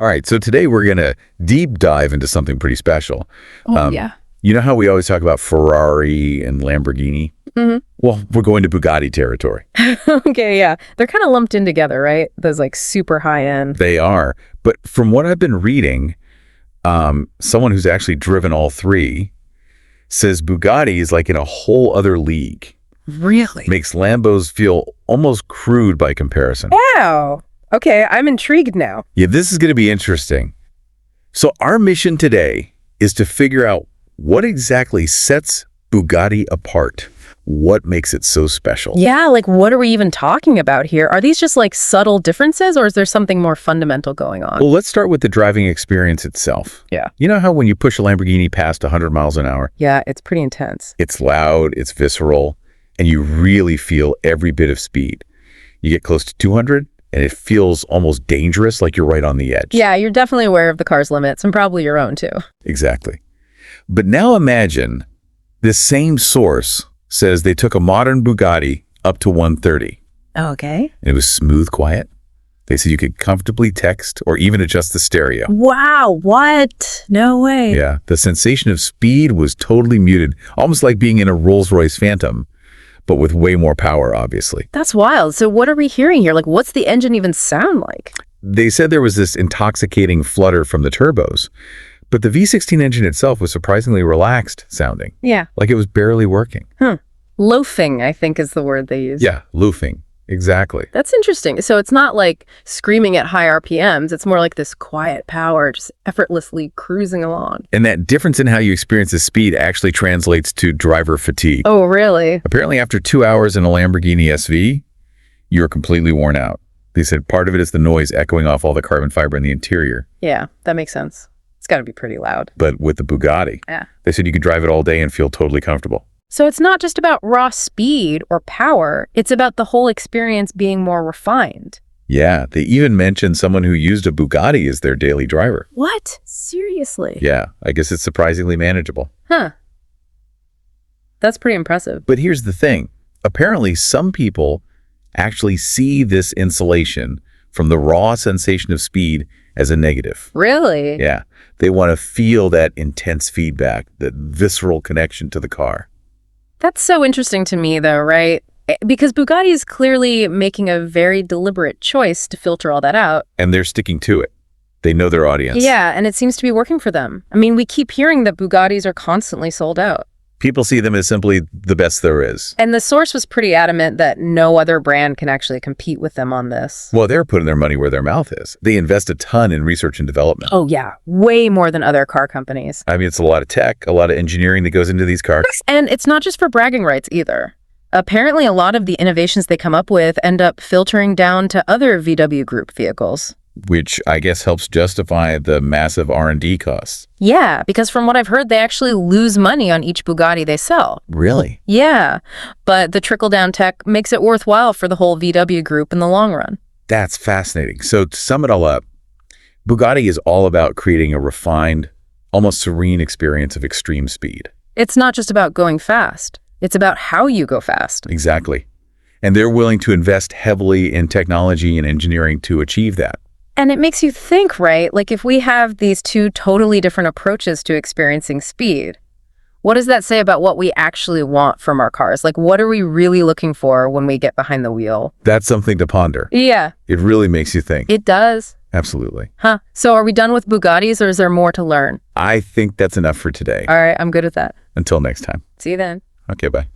All right, so today we're going to deep dive into something pretty special. Yeah. You know how we always talk about Ferrari and Lamborghini? Mm-hmm. Well, we're going to Bugatti territory. Okay, yeah. They're kind of lumped in together, right? Those like super high end. They are. But from what I've been reading, someone who's actually driven all three says Bugatti is like in a whole other league. Really? Makes Lambos feel almost crude by comparison. Wow. Okay, I'm intrigued now. Yeah, this is going to be interesting. So our mission today is to figure out what exactly sets Bugatti apart. What makes it so special? Yeah, like what are we even talking about here? Are these just like subtle differences or is there something more fundamental going on? Well, let's start with the driving experience itself. Yeah. You know how when you push a Lamborghini past 100 miles an hour, Yeah, it's pretty intense. it's loud, it's visceral, and you really feel every bit of speed. You get close to 200, and it feels almost dangerous, like you're right on the edge. Yeah, you're definitely aware of the car's limits and probably your own too. Exactly. But now imagine this same source says they took a modern Bugatti up to 130. Okay. And it was smooth, quiet. They said you could comfortably text or even adjust the stereo. Wow, what? No way. Yeah, the sensation of speed was totally muted, almost like being in a Rolls-Royce Phantom, but with way more power, obviously. That's wild. So what are we hearing here? Like, what's the engine even sound like? They said there was this intoxicating flutter from the turbos, but the V16 engine itself was surprisingly relaxed sounding, Yeah. like it was barely working. Loafing, I think is the word they use. Yeah, loofing. Exactly. That's interesting. So it's not like screaming at high RPMs. It's more like this quiet power, just effortlessly cruising along. And that difference in how you experience the speed actually translates to driver fatigue. Oh, really? Apparently, after 2 hours in a Lamborghini SV, you're completely worn out. They said part of it is the noise echoing off all the carbon fiber in the interior. Yeah, that makes sense. It's got to be pretty loud. But with the Bugatti, Yeah. they said you could drive it all day and feel totally comfortable. So it's not just about raw speed or power. It's about the whole experience being more refined. Yeah, they even mentioned someone who used a Bugatti as their daily driver. What? Seriously? Yeah, I guess it's surprisingly manageable. Huh. That's pretty impressive. But here's the thing. Apparently, some people actually see this insulation from the raw sensation of speed as a negative. Really? Yeah, they want to feel that intense feedback, that visceral connection to the car. That's so interesting to me, though, right? Because Bugatti is clearly making a very deliberate choice to filter all that out. And they're sticking to it. They know their audience. Yeah, and it seems to be working for them. I mean, we keep hearing that Bugattis are constantly sold out. People see them as simply the best there is. And the source was pretty adamant that no other brand can actually compete with them on this. Well, they're putting their money where their mouth is. They invest a ton in research and development. Oh, yeah. Way more than other car companies. I mean, it's a lot of tech, a lot of engineering that goes into these cars. And it's not just for bragging rights either. Apparently, a lot of the innovations they come up with end up filtering down to other VW Group vehicles. Which I guess helps justify the massive R&D costs. Yeah, because from what I've heard, they actually lose money on each Bugatti they sell. Really? Yeah, but the trickle-down tech makes it worthwhile for the whole VW Group in the long run. That's fascinating. So to sum it all up, Bugatti is all about creating a refined, almost serene experience of extreme speed. It's not just about going fast. It's about how you go fast. Exactly. And they're willing to invest heavily in technology and engineering to achieve that. And it makes you think, right? Like if we have these two totally different approaches to experiencing speed, what does that say about what we actually want from our cars? Like what are we really looking for when we get behind the wheel? That's something to ponder. Yeah. It really makes you think. It does. Absolutely. Huh. So are we done with Bugattis or is there more to learn? I think that's enough for today. All right, I'm good with that. Until next time. See you then. Okay, bye.